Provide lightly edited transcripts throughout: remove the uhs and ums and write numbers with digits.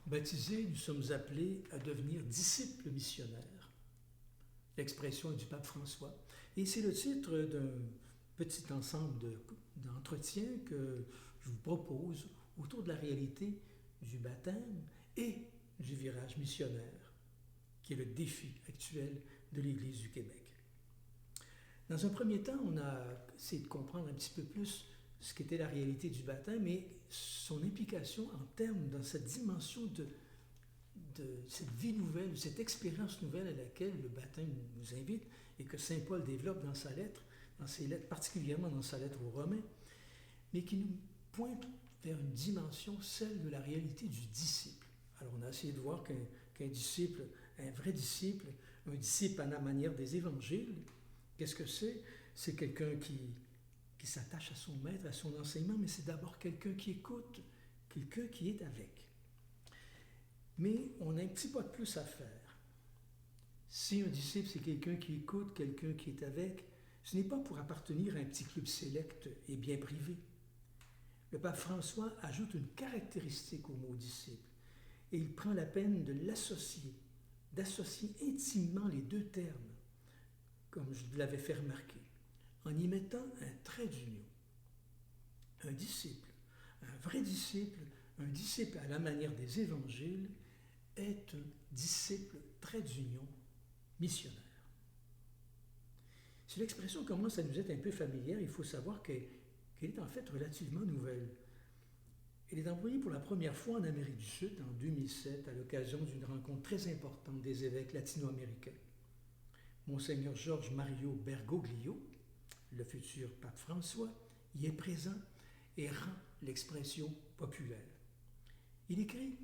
Baptisés, nous sommes appelés à devenir disciples missionnaires. L'expression est du pape François. Et c'est le titre d'un petit ensemble d'entretiens que je vous propose autour de la réalité du baptême et du virage missionnaire, qui est le défi actuel de l'Église du Québec. Dans un premier temps, on a essayé de comprendre un petit peu plus ce qu'était la réalité du baptême et son implication en termes dans cette dimension de cette vie nouvelle, cette expérience nouvelle à laquelle le baptême nous invite et que saint Paul développe dans ses lettres, particulièrement dans sa lettre aux Romains, mais qui nous pointe vers une dimension, celle de la réalité du disciple. Alors on a essayé de voir qu'un disciple, un vrai disciple, un disciple à la manière des évangiles, qu'est-ce que c'est? C'est quelqu'un qui s'attache à son maître, à son enseignement, mais c'est d'abord quelqu'un qui écoute, quelqu'un qui est avec. Mais on a un petit pas de plus à faire. Si un disciple, c'est quelqu'un qui écoute, quelqu'un qui est avec, ce n'est pas pour appartenir à un petit club sélect et bien privé. Le pape François ajoute une caractéristique au mot disciple et il prend la peine de l'associer, d'associer intimement les deux termes, comme je l'avais fait remarquer, en y mettant un trait d'union. Un disciple, un vrai disciple, un disciple à la manière des évangiles, est un disciple trait d'union missionnaire. Si l'expression commence à nous être un peu familière, il faut savoir qu'elle est en fait relativement nouvelle. Elle est employée pour la première fois en Amérique du Sud en 2007 à l'occasion d'une rencontre très importante des évêques latino-américains. Monseigneur Georges Mario Bergoglio, le futur pape François, y est présent et rend l'expression populaire. Il écrit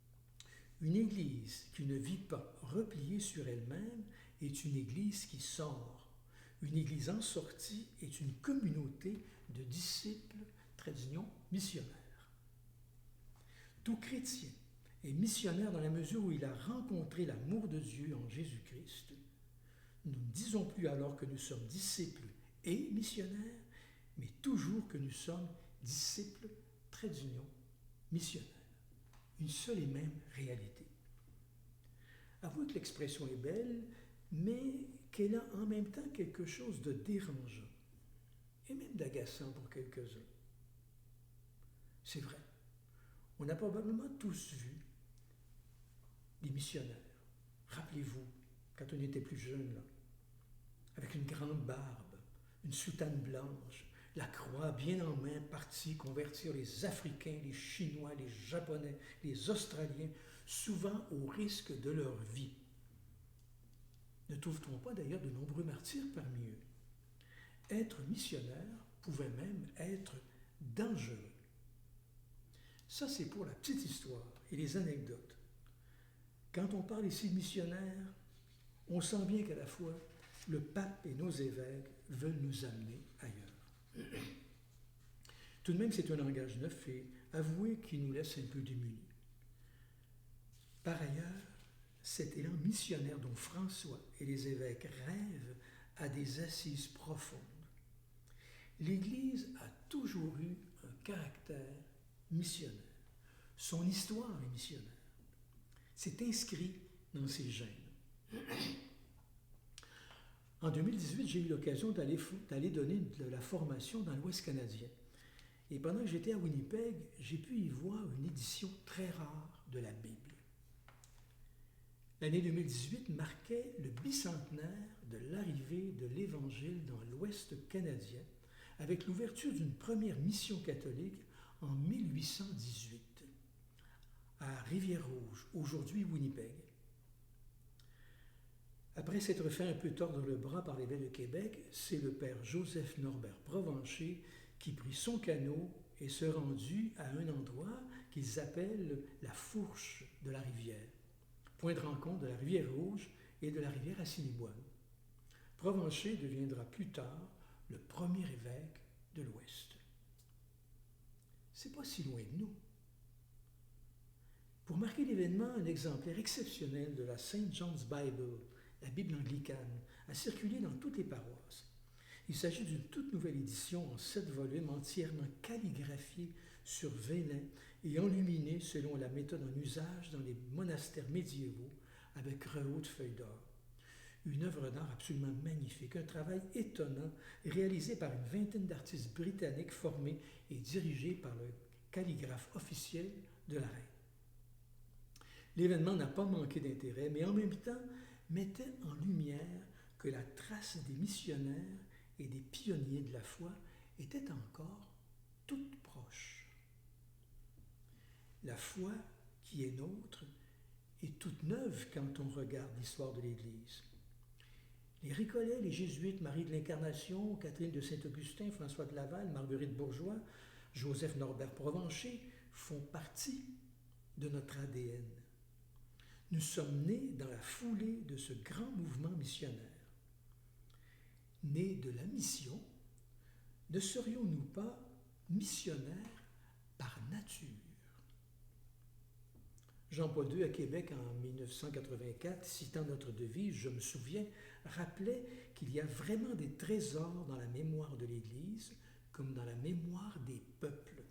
« Une église qui ne vit pas repliée sur elle-même est une église qui sort. Une église en sortie est une communauté de disciples, trait d'union, missionnaires. Tout chrétien est missionnaire dans la mesure où il a rencontré l'amour de Dieu en Jésus-Christ. Nous ne disons plus alors que nous sommes disciples et missionnaires, mais toujours que nous sommes disciples, trait d'union, missionnaires. Une seule et même réalité. Avouez que l'expression est belle, mais qu'elle a en même temps quelque chose de dérangeant et même d'agaçant pour quelques-uns. C'est vrai, on a probablement tous vu des missionnaires. Rappelez-vous, quand on était plus jeune, là, avec une grande barbe, une soutane blanche, la croix bien en main, partis convertir les Africains, les Chinois, les Japonais, les Australiens, souvent au risque de leur vie. Ne trouve-t-on pas d'ailleurs de nombreux martyrs parmi eux? Être missionnaire pouvait même être dangereux. Ça, c'est pour la petite histoire et les anecdotes. Quand on parle ici de missionnaires, on sent bien qu'à la fois, le pape et nos évêques veulent nous amener ailleurs. Tout de même, c'est un langage neuf et avouez qu'il nous laisse un peu démunis. Par ailleurs, cet élan missionnaire dont François et les évêques rêvent a des assises profondes. L'Église a toujours eu un caractère missionnaire. Son histoire est missionnaire. C'est inscrit dans ses gènes. En 2018, j'ai eu l'occasion d'aller donner de la formation dans l'Ouest canadien. Et pendant que j'étais à Winnipeg, j'ai pu y voir une édition très rare de la Bible. L'année 2018 marquait le bicentenaire de l'arrivée de l'Évangile dans l'Ouest canadien, avec l'ouverture d'une première mission catholique en 1818, à Rivière-Rouge, aujourd'hui Winnipeg. Après s'être fait un peu tordre le bras par l'évêque de Québec, c'est le père Joseph Norbert Provencher qui prit son canot et se rendit à un endroit qu'ils appellent la fourche de la rivière, point de rencontre de la rivière Rouge et de la rivière Assiniboine. Provencher deviendra plus tard le premier évêque de l'Ouest. C'est pas si loin de nous. Pour marquer l'événement, un exemplaire exceptionnel de la St. John's Bible, la Bible anglicane, a circulé dans toutes les paroisses. Il s'agit d'une toute nouvelle édition en 7 volumes entièrement calligraphiée sur vélin et enluminée selon la méthode en usage dans les monastères médiévaux avec rehaut de feuilles d'or. Une œuvre d'art absolument magnifique, un travail étonnant réalisé par une vingtaine d'artistes britanniques formés et dirigés par le calligraphe officiel de la reine. L'événement n'a pas manqué d'intérêt, mais en même temps mettait en lumière que la trace des missionnaires et des pionniers de la foi était encore toute proche. La foi qui est nôtre est toute neuve quand on regarde l'histoire de l'Église. Les Récollets, les Jésuites, Marie de l'Incarnation, Catherine de Saint-Augustin, François de Laval, Marguerite Bourgeois, Joseph Norbert Provencher font partie de notre ADN. Nous sommes nés dans la foulée de ce grand mouvement missionnaire. Nés de la mission, ne serions-nous pas missionnaires par nature? Jean-Paul II à Québec en 1984, citant notre devise « Je me souviens », rappelait qu'il y a vraiment des trésors dans la mémoire de l'Église comme dans la mémoire des peuples.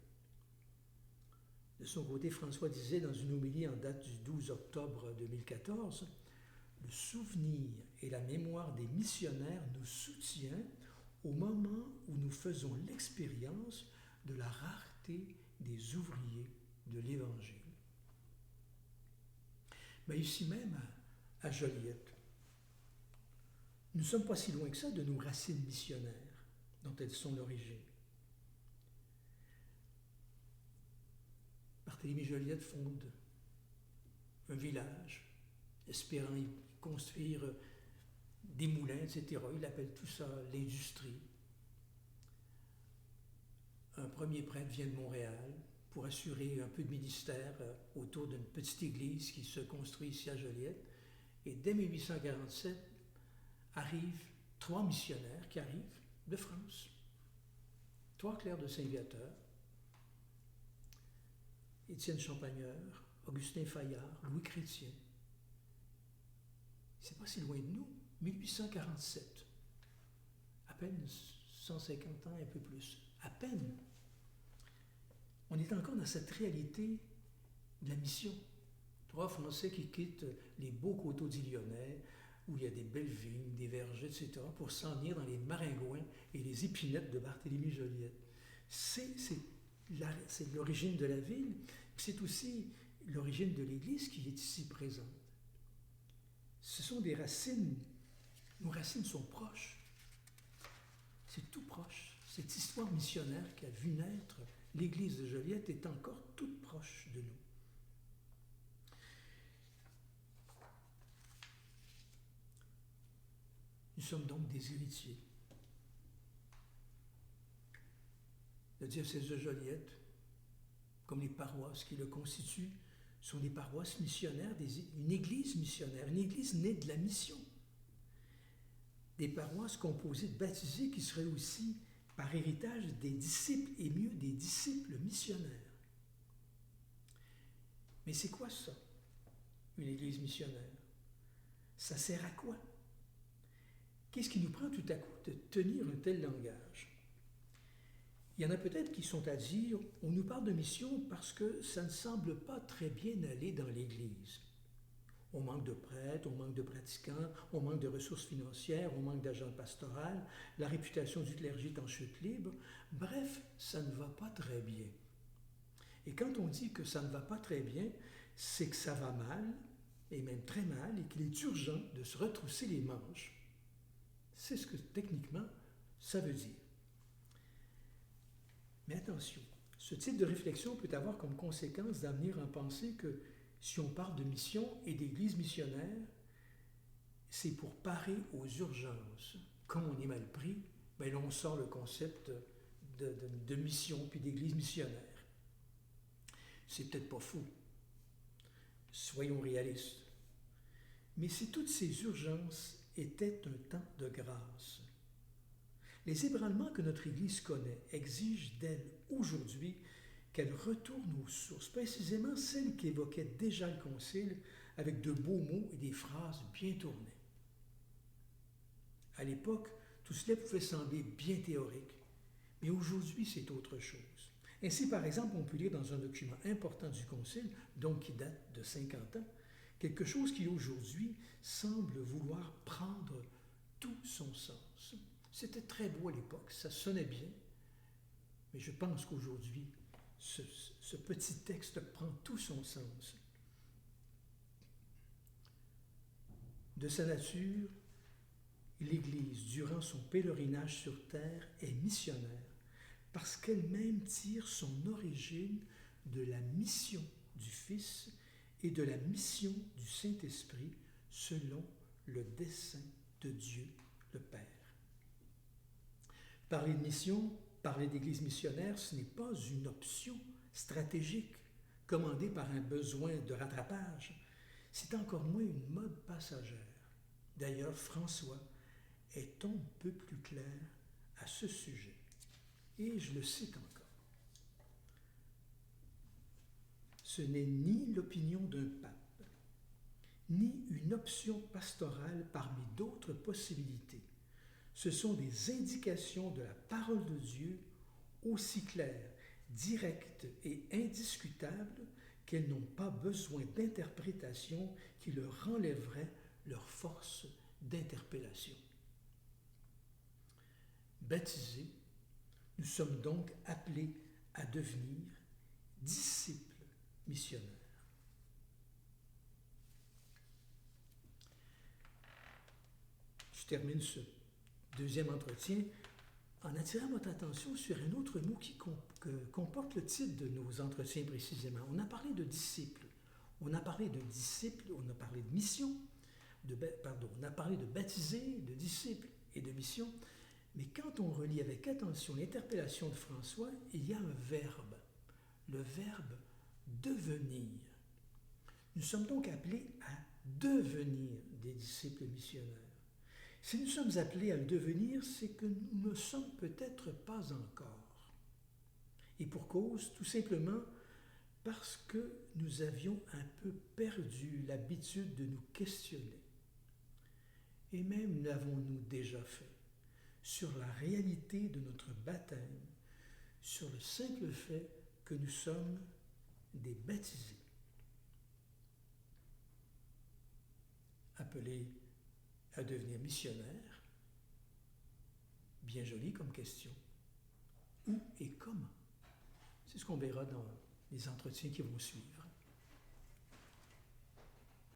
De son côté, François disait dans une homélie en date du 12 octobre 2014 « Le souvenir et la mémoire des missionnaires nous soutient au moment où nous faisons l'expérience de la rareté des ouvriers de l'Évangile. » Mais ici même, à Joliette, nous ne sommes pas si loin que ça de nos racines missionnaires, dont elles sont l'origine. Barthélemy Joliette fonde un village, espérant y construire des moulins, etc. Il appelle tout ça l'industrie. Un premier prêtre vient de Montréal pour assurer un peu de ministère autour d'une petite église qui se construit ici à Joliette. Et dès 1847, arrivent 3 missionnaires qui arrivent de France. 3 clercs de Saint-Viateur, Étienne Champagneur, Augustin Fayard, Louis Chrétien. C'est pas si loin de nous, 1847. À peine 150 ans, un peu plus. À peine. On est encore dans cette réalité de la mission. 3 Français qui quittent les beaux coteaux d'Illonnais, où il y a des belles vignes, des vergers, etc., pour s'en venir dans les maringouins et les épinettes de Barthélemy Joliette. C'est l'origine de la ville, c'est aussi l'origine de l'Église qui est ici présente. Ce sont des racines, nos racines sont proches. C'est tout proche. Cette histoire missionnaire qui a vu naître l'Église de Joliette est encore toute proche de nous. Nous sommes donc des héritiers. Le diocèse de Joliette, comme les paroisses qui le constituent, sont des paroisses missionnaires, une église missionnaire, une église née de la mission. Des paroisses composées de baptisés qui seraient aussi, par héritage, des disciples, et mieux, des disciples missionnaires. Mais c'est quoi ça, une église missionnaire? Ça sert à quoi? Qu'est-ce qui nous prend tout à coup de tenir un tel langage? Il y en a peut-être qui sont à dire, on nous parle de mission parce que ça ne semble pas très bien aller dans l'Église. On manque de prêtres, on manque de pratiquants, on manque de ressources financières, on manque d'agents pastoraux, la réputation du clergé est en chute libre. Bref, ça ne va pas très bien. Et quand on dit que ça ne va pas très bien, c'est que ça va mal, et même très mal, et qu'il est urgent de se retrousser les manches. C'est ce que techniquement ça veut dire. Mais attention, ce type de réflexion peut avoir comme conséquence d'amener à penser que si on parle de mission et d'église missionnaire, c'est pour parer aux urgences. Comme on est mal pris, ben là on sort le concept de mission puis d'église missionnaire. C'est peut-être pas faux. Soyons réalistes. Mais si toutes ces urgences étaient un temps de grâce, les ébranlements que notre Église connaît exigent d'elle aujourd'hui qu'elle retourne aux sources, précisément celles qu'évoquait déjà le Concile avec de beaux mots et des phrases bien tournées. À l'époque, tout cela pouvait sembler bien théorique, mais aujourd'hui c'est autre chose. Ainsi, par exemple, on peut lire dans un document important du Concile, donc qui date de 50 ans, quelque chose qui aujourd'hui semble vouloir prendre tout son sens. C'était très beau à l'époque, ça sonnait bien, mais je pense qu'aujourd'hui, ce petit texte prend tout son sens. De sa nature, l'Église, durant son pèlerinage sur terre, est missionnaire parce qu'elle-même tire son origine de la mission du Fils et de la mission du Saint-Esprit selon le dessein de Dieu le Père. Parler de mission, parler d'Église missionnaire, ce n'est pas une option stratégique commandée par un besoin de rattrapage. C'est encore moins une mode passagère. D'ailleurs, François est un peu plus clair à ce sujet. Et je le cite encore. Ce n'est ni l'opinion d'un pape, ni une option pastorale parmi d'autres possibilités. Ce sont des indications de la parole de Dieu aussi claires, directes et indiscutables qu'elles n'ont pas besoin d'interprétation qui leur enlèverait leur force d'interpellation. Baptisés, nous sommes donc appelés à devenir disciples missionnaires. Je termine ce deuxième entretien en attirant votre attention sur un autre mot qui comporte le titre de nos entretiens précisément. On a parlé de disciples, on a parlé de disciples, on a parlé de mission, on a parlé de baptisés, de disciples et de mission, mais quand on relit avec attention l'interpellation de François, il y a un verbe, le verbe devenir. Nous sommes donc appelés à devenir des disciples missionnaires. Si nous sommes appelés à le devenir, c'est que nous ne sommes peut-être pas encore. Et pour cause, tout simplement parce que nous avions un peu perdu l'habitude de nous questionner. Et même l'avons-nous déjà fait sur la réalité de notre baptême, sur le simple fait que nous sommes des baptisés. Appelés à devenir missionnaires, bien joli comme question. Où et comment? C'est ce qu'on verra dans les entretiens qui vont suivre.